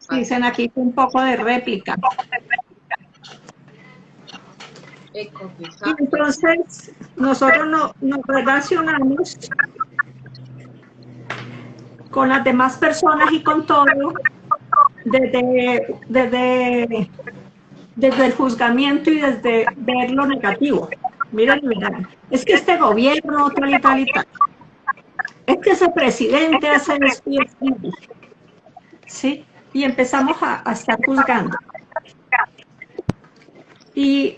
Dicen aquí un poco de réplica. Y entonces, nosotros nos relacionamos con las demás personas y con todo desde el juzgamiento y desde ver lo negativo. Miren, es que este gobierno tal y tal y tal. Es que ese presidente hace esto y esto. ¿Sí? Y empezamos a estar juzgando. Y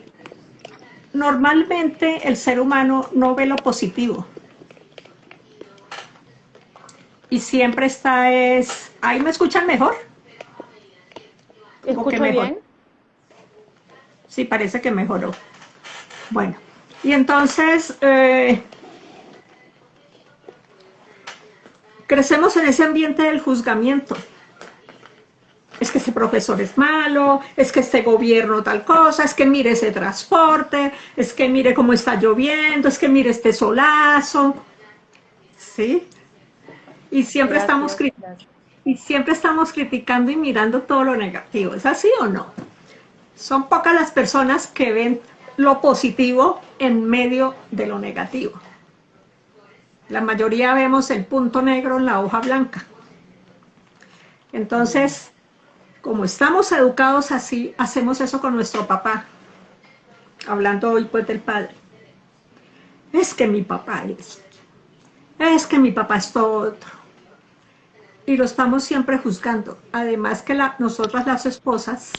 Normalmente el ser humano no ve lo positivo y siempre está es... ¿Ahí me escuchan mejor? ¿O qué Escucho mejor? bien. Sí, parece que mejoró. Bueno, y entonces crecemos en ese ambiente del juzgamiento. Es que ese profesor es malo, es que este gobierno tal cosa, es que mire ese transporte, es que mire cómo está lloviendo, es que mire este solazo, ¿sí? Y siempre estamos, Gracias, gracias. y siempre estamos criticando y mirando todo lo negativo. ¿Es así o no? Son pocas las personas que ven lo positivo en medio de lo negativo. La mayoría vemos el punto negro en la hoja blanca. Entonces, como estamos educados así, hacemos eso con nuestro papá. Hablando hoy pues del padre. Es que mi papá es que mi papá es todo otro. Y lo estamos siempre juzgando. Además que nosotras las esposas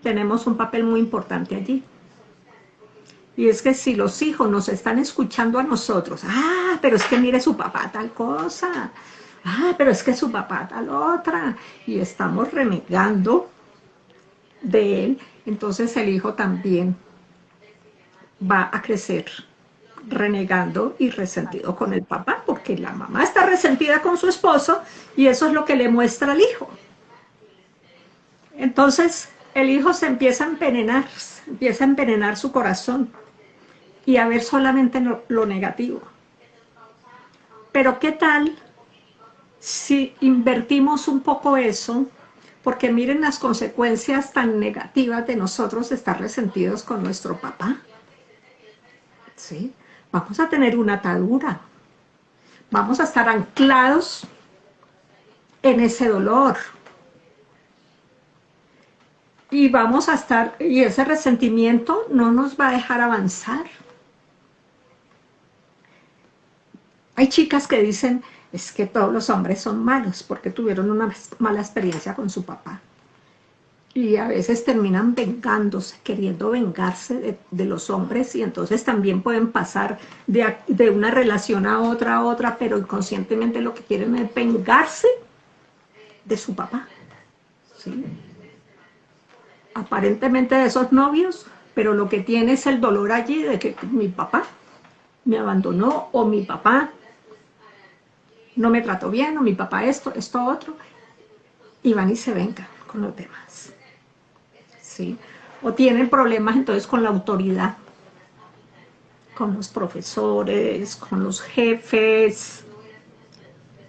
tenemos un papel muy importante allí. Y es que si los hijos nos están escuchando a nosotros, pero es que mire su papá tal cosa, pero es que su papá tal otra, y estamos renegando de él, entonces el hijo también va a crecer renegando y resentido con el papá, porque la mamá está resentida con su esposo y eso es lo que le muestra al hijo. Entonces el hijo se empieza a envenenar su corazón y a ver solamente lo negativo. Pero ¿qué tal si invertimos un poco eso? Porque miren las consecuencias tan negativas de nosotros estar resentidos con nuestro papá. ¿Sí? Vamos a tener una atadura. Vamos a estar anclados en ese dolor. Y vamos a estar, y ese resentimiento no nos va a dejar avanzar. Hay chicas que dicen, es que todos los hombres son malos porque tuvieron una mala experiencia con su papá. Y a veces terminan vengándose, queriendo vengarse de los hombres y entonces también pueden pasar de una relación a otra, pero inconscientemente lo que quieren es vengarse de su papá. ¿Sí? Aparentemente de esos novios, pero lo que tiene es el dolor allí de que mi papá me abandonó o mi papá no me trató bien o mi papá esto otro, y van y se vengan con los demás. ¿Sí? O tienen problemas entonces con la autoridad, con los profesores, con los jefes,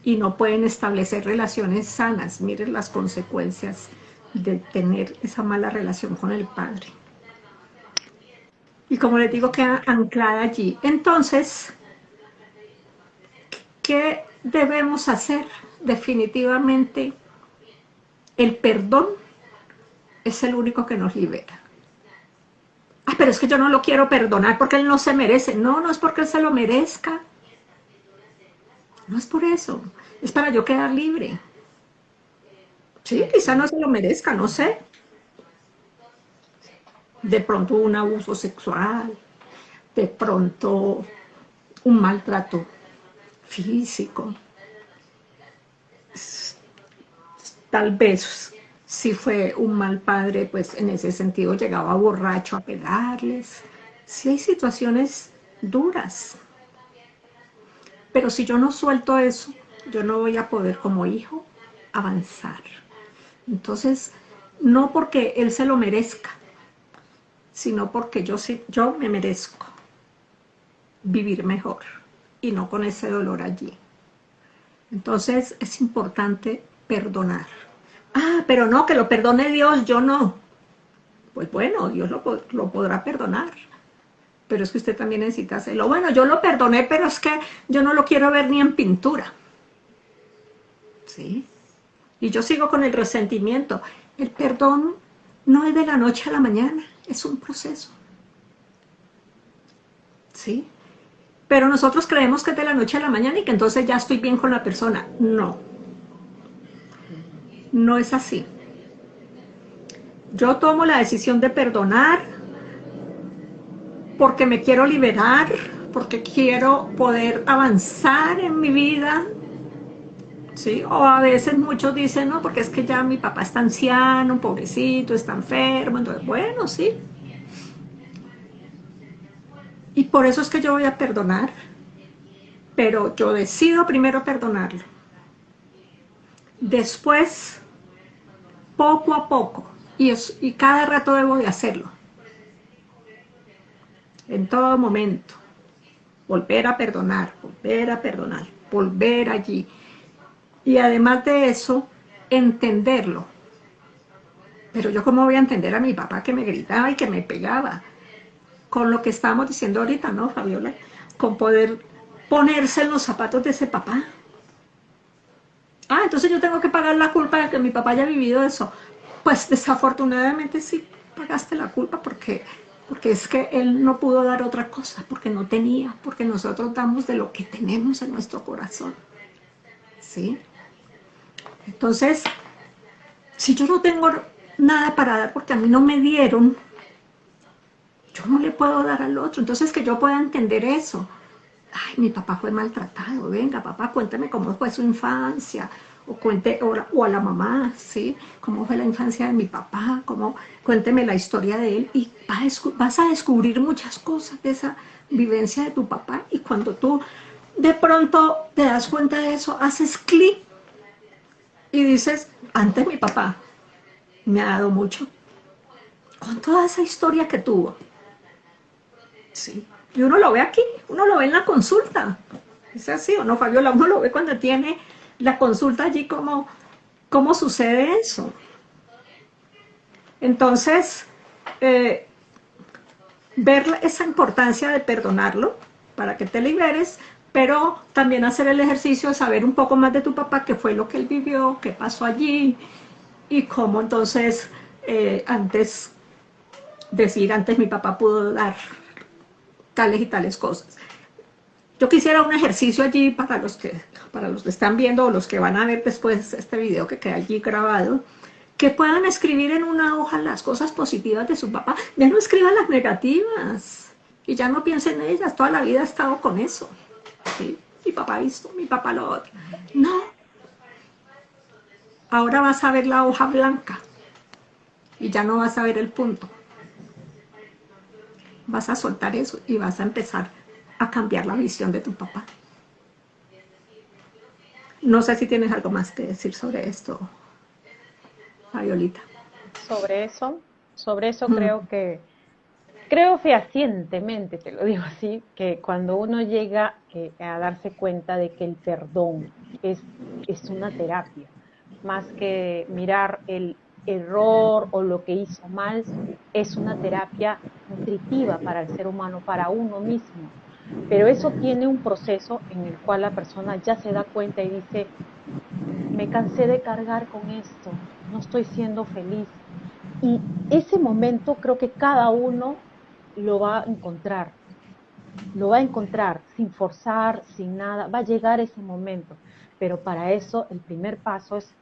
y no pueden establecer relaciones sanas. Miren las consecuencias de tener esa mala relación con el padre. Y como les digo, queda anclada allí. Entonces, ¿qué debemos hacer? Definitivamente, el perdón es el único que nos libera. Pero es que yo no lo quiero perdonar porque él no se merece. No, no es porque él se lo merezca. No es por eso. Es para yo quedar libre. Sí, quizá no se lo merezca, no sé. De pronto un abuso sexual, de pronto un maltrato físico. Tal vez si fue un mal padre, pues en ese sentido llegaba borracho a pegarles. Sí hay situaciones duras. Pero si yo no suelto eso, yo no voy a poder como hijo avanzar. Entonces, no porque él se lo merezca, sino porque yo me merezco vivir mejor y no con ese dolor allí. Entonces es importante perdonar. Pero no, que lo perdone Dios, yo no. Pues bueno, Dios lo podrá perdonar. Pero es que usted también necesita hacerlo. Bueno, yo lo perdoné, pero es que yo no lo quiero ver ni en pintura. ¿Sí? Y yo sigo con el resentimiento. El perdón no es de la noche a la mañana, es un proceso. ¿Sí? Pero nosotros creemos que es de la noche a la mañana y que entonces ya estoy bien con la persona. No. No es así. Yo tomo la decisión de perdonar porque me quiero liberar, porque quiero poder avanzar en mi vida, ¿sí? O a veces muchos dicen, no, porque es que ya mi papá está anciano, pobrecito, está enfermo, entonces, bueno, sí. Y por eso es que yo voy a perdonar, pero yo decido primero perdonarlo. Después, poco a poco, y cada rato debo de hacerlo, en todo momento, volver a perdonar, volver a perdonar, volver allí. Y además de eso, entenderlo. Pero yo cómo voy a entender a mi papá que me gritaba y que me pegaba, con lo que estábamos diciendo ahorita, ¿no, Fabiola? Con poder ponerse en los zapatos de ese papá. Ah, entonces yo tengo que pagar la culpa de que mi papá haya vivido eso. Pues desafortunadamente sí pagaste la culpa porque es que él no pudo dar otra cosa, porque no tenía, porque nosotros damos de lo que tenemos en nuestro corazón. ¿Sí? Entonces, si yo no tengo nada para dar porque a mí no me dieron, yo no le puedo dar al otro. Entonces, que yo pueda entender eso. Ay, mi papá fue maltratado, venga papá, cuéntame cómo fue su infancia, o a la mamá, ¿sí? Cómo fue la infancia de mi papá, cuénteme la historia de él, y vas a descubrir muchas cosas de esa vivencia de tu papá, y cuando tú de pronto te das cuenta de eso, haces clic y dices, antes mi papá me ha dado mucho, con toda esa historia que tuvo, ¿sí? Y uno lo ve aquí, uno lo ve en la consulta. ¿Es así o no, Fabiola? Uno lo ve cuando tiene la consulta allí, cómo sucede eso. Entonces, eh, ver esa importancia de perdonarlo para que te liberes, pero también hacer el ejercicio de saber un poco más de tu papá, qué fue lo que él vivió, qué pasó allí, y cómo entonces antes mi papá pudo dar tales y tales cosas. Yo quisiera un ejercicio allí para los que están viendo o los que van a ver después este video que queda allí grabado, que puedan escribir en una hoja las cosas positivas de su papá. Ya no escriban las negativas y ya no piensen en ellas. Toda la vida he estado con eso. ¿Sí? Mi papá esto, mi papá lo otro. No. Ahora vas a ver la hoja blanca y ya no vas a ver el punto. Vas a soltar eso y vas a empezar a cambiar la visión de tu papá. No sé si tienes algo más que decir sobre esto, Fabiolita. Sobre eso creo fehacientemente, te lo digo así, que cuando uno llega a darse cuenta de que el perdón es una terapia, más que mirar el error o lo que hizo mal, es una terapia nutritiva para el ser humano, para uno mismo. Pero eso tiene un proceso en el cual la persona ya se da cuenta y dice, me cansé de cargar con esto, no estoy siendo feliz. Y ese momento creo que cada uno lo va a encontrar, lo va a encontrar sin forzar, sin nada, va a llegar ese momento. Pero para eso el primer paso es,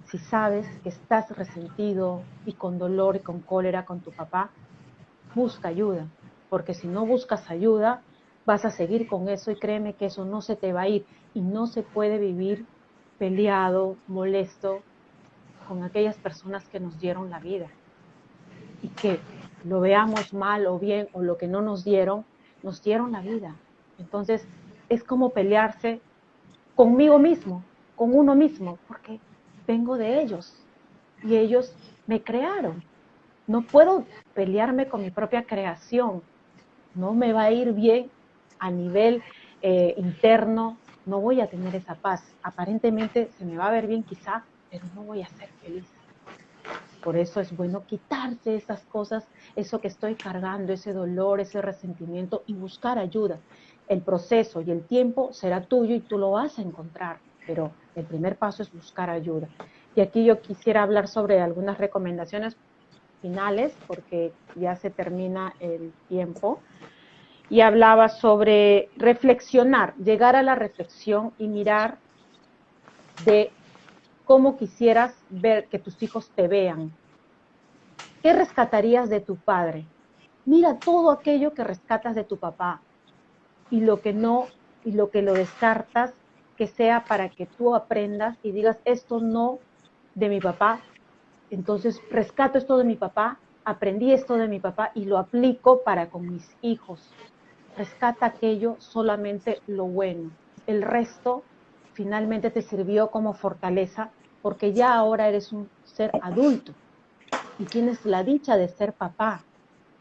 si sabes que estás resentido y con dolor y con cólera con tu papá, busca ayuda, porque si no buscas ayuda, vas a seguir con eso y créeme que eso no se te va a ir y no se puede vivir peleado, molesto con aquellas personas que nos dieron la vida y que lo veamos mal o bien o lo que no nos dieron la vida. Entonces es como pelearse conmigo mismo, con uno mismo, porque vengo de ellos y ellos me crearon. No puedo pelearme con mi propia creación, no me va a ir bien a nivel interno, no voy a tener esa paz. Aparentemente se me va a ver bien quizá, pero no voy a ser feliz. Por eso es bueno quitarse esas cosas, eso que estoy cargando, ese dolor, ese resentimiento y buscar ayuda. El proceso y el tiempo será tuyo y tú lo vas a encontrar, pero el primer paso es buscar ayuda. Y aquí yo quisiera hablar sobre algunas recomendaciones finales, porque ya se termina el tiempo, y hablaba sobre reflexionar, llegar a la reflexión y mirar de cómo quisieras ver que tus hijos te vean. ¿Qué rescatarías de tu padre? Mira todo aquello que rescatas de tu papá y lo que no, y lo que lo descartas, que sea para que tú aprendas y digas, esto no de mi papá, entonces rescato esto de mi papá, aprendí esto de mi papá y lo aplico para con mis hijos. Rescata aquello, solamente lo bueno. El resto finalmente te sirvió como fortaleza porque ya ahora eres un ser adulto y tienes la dicha de ser papá.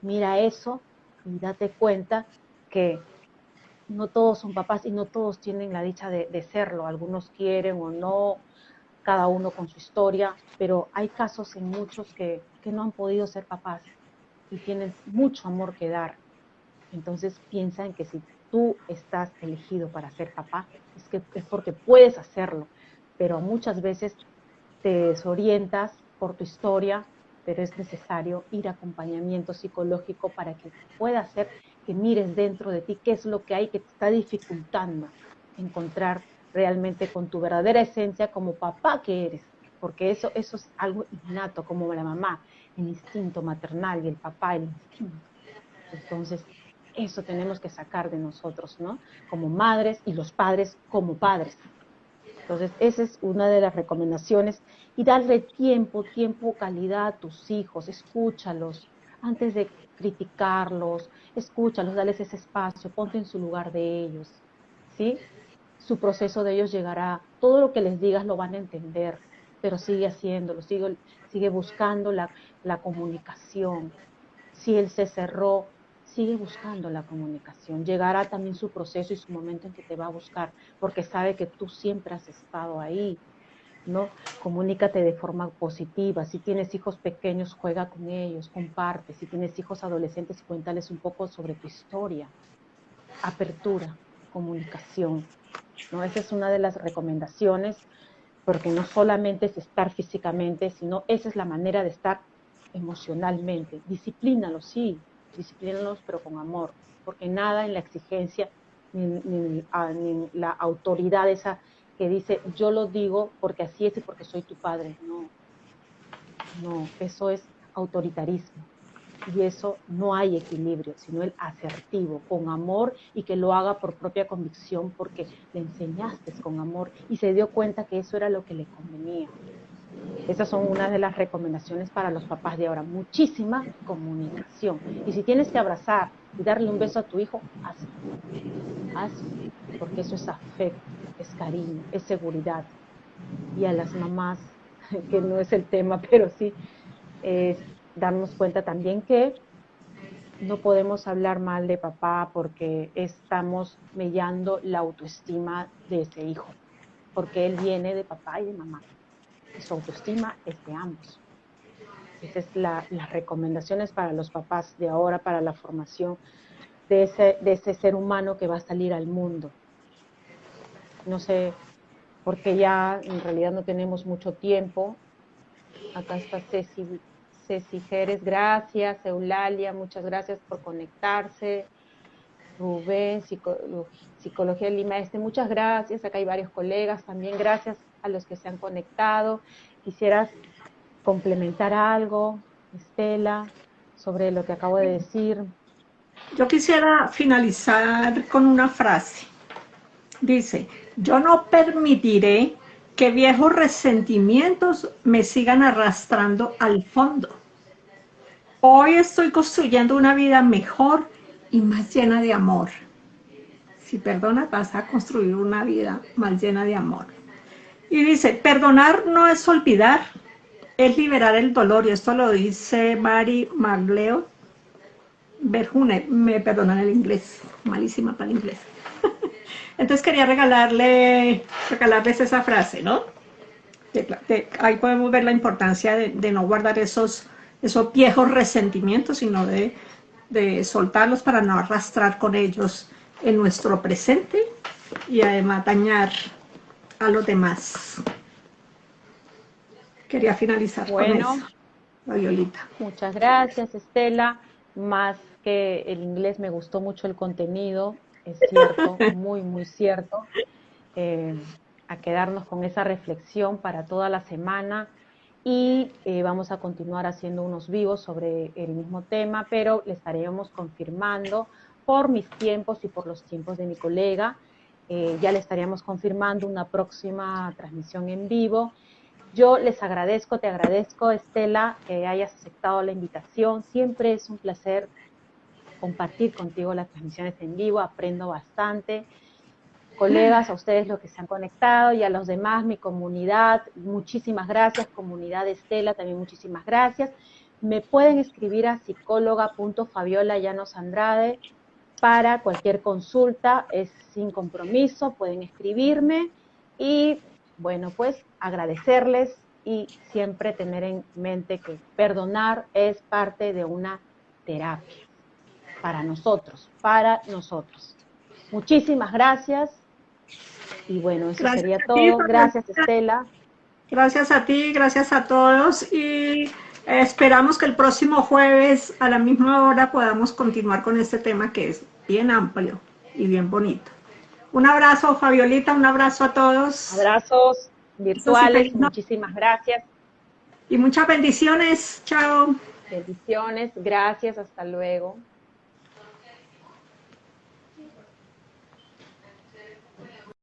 Mira eso y date cuenta que no todos son papás y no todos tienen la dicha de serlo. Algunos quieren o no, cada uno con su historia, pero hay casos en muchos que no han podido ser papás y tienen mucho amor que dar. Entonces piensa en que si tú estás elegido para ser papá, es porque puedes hacerlo, pero muchas veces te desorientas por tu historia, pero es necesario ir a acompañamiento psicológico para que pueda hacer que mires dentro de ti qué es lo que hay que te está dificultando encontrar realmente con tu verdadera esencia como papá que eres, porque eso es algo innato, como la mamá, el instinto maternal y el papá, el instinto. Entonces, eso tenemos que sacar de nosotros, ¿no? Como madres y los padres como padres. Entonces, esa es una de las recomendaciones. Y darle tiempo, calidad a tus hijos, escúchalos antes de criticarlos, escúchalos, dales ese espacio, ponte en su lugar de ellos, ¿sí? Su proceso de ellos llegará, todo lo que les digas lo van a entender, pero sigue haciéndolo, sigue buscando la comunicación. Si él se cerró, sigue buscando la comunicación. Llegará también su proceso y su momento en que te va a buscar, porque sabe que tú siempre has estado ahí, ¿no? Comunícate de forma positiva. Si tienes hijos pequeños, juega con ellos, comparte. Si tienes hijos adolescentes, cuéntales un poco sobre tu historia. Apertura, comunicación, ¿no? Esa es una de las recomendaciones, porque no solamente es estar físicamente, sino esa es la manera de estar emocionalmente. Disciplínalos, sí, disciplínalos, pero con amor, porque nada en la exigencia ni la autoridad esa que dice, yo lo digo porque así es y porque soy tu padre. No, no, eso es autoritarismo. Y eso no hay equilibrio, sino el asertivo, con amor y que lo haga por propia convicción porque le enseñaste con amor y se dio cuenta que eso era lo que le convenía. Esas son una de las recomendaciones para los papás de ahora. Muchísima comunicación. Y si tienes que abrazar y darle un beso a tu hijo, hazlo. Hazlo. Porque eso es afecto, es cariño, es seguridad. Y a las mamás, que no es el tema, pero sí, es darnos cuenta también que no podemos hablar mal de papá porque estamos mellando la autoestima de ese hijo, porque él viene de papá y de mamá, y su autoestima es de ambos. Esas es las recomendaciones para los papás de ahora, para la formación de ese ser humano que va a salir al mundo. No sé, porque ya en realidad no tenemos mucho tiempo. Acá está Ceci Jerez, gracias. Eulalia, muchas gracias por conectarse. Rubén, Psicología de Lima Este, muchas gracias. Acá hay varios colegas también, gracias a los que se han conectado. ¿Quisieras complementar algo, Estela, sobre lo que acabo de decir? Yo quisiera finalizar con una frase. Dice, yo no permitiré que viejos resentimientos me sigan arrastrando al fondo. Hoy estoy construyendo una vida mejor y más llena de amor. Si perdonas, vas a construir una vida más llena de amor. Y dice, perdonar no es olvidar, es liberar el dolor. Y esto lo dice Mary MacLeod Berjune. Me perdonan el inglés, malísima para el inglés. Entonces quería regalarles esa frase, ¿no? Ahí podemos ver la importancia de no guardar esos viejos resentimientos, sino de soltarlos para no arrastrar con ellos en nuestro presente y además dañar a los demás. Quería finalizar con eso, Violita. Muchas gracias, Estela. Más que el inglés, me gustó mucho el contenido, es cierto, muy, muy cierto. A quedarnos con esa reflexión para toda la semana y vamos a continuar haciendo unos vivos sobre el mismo tema, pero le estaremos confirmando por mis tiempos y por los tiempos de mi colega. Ya le estaríamos confirmando una próxima transmisión en vivo. Yo les agradezco, te agradezco, Estela, que hayas aceptado la invitación. Siempre es un placer compartir contigo las transmisiones en vivo, aprendo bastante. Colegas, a ustedes los que se han conectado y a los demás, mi comunidad, muchísimas gracias, comunidad Estela, también muchísimas gracias. Me pueden escribir a psicóloga.fabiola.llanos-andrade para cualquier consulta, es sin compromiso, pueden escribirme y bueno, pues agradecerles y siempre tener en mente que perdonar es parte de una terapia para nosotros, para nosotros. Muchísimas gracias y bueno, eso Gracias sería a ti, todo. Gracias, Estela. gracias a ti, gracias a todos y esperamos que el próximo jueves a la misma hora podamos continuar con este tema que es bien amplio y bien bonito. Un abrazo, Fabiolita, un abrazo a todos. Abrazos Besos y virtuales, feliz noche. muchísimas gracias. Y muchas bendiciones. Chao. Bendiciones, gracias, hasta luego.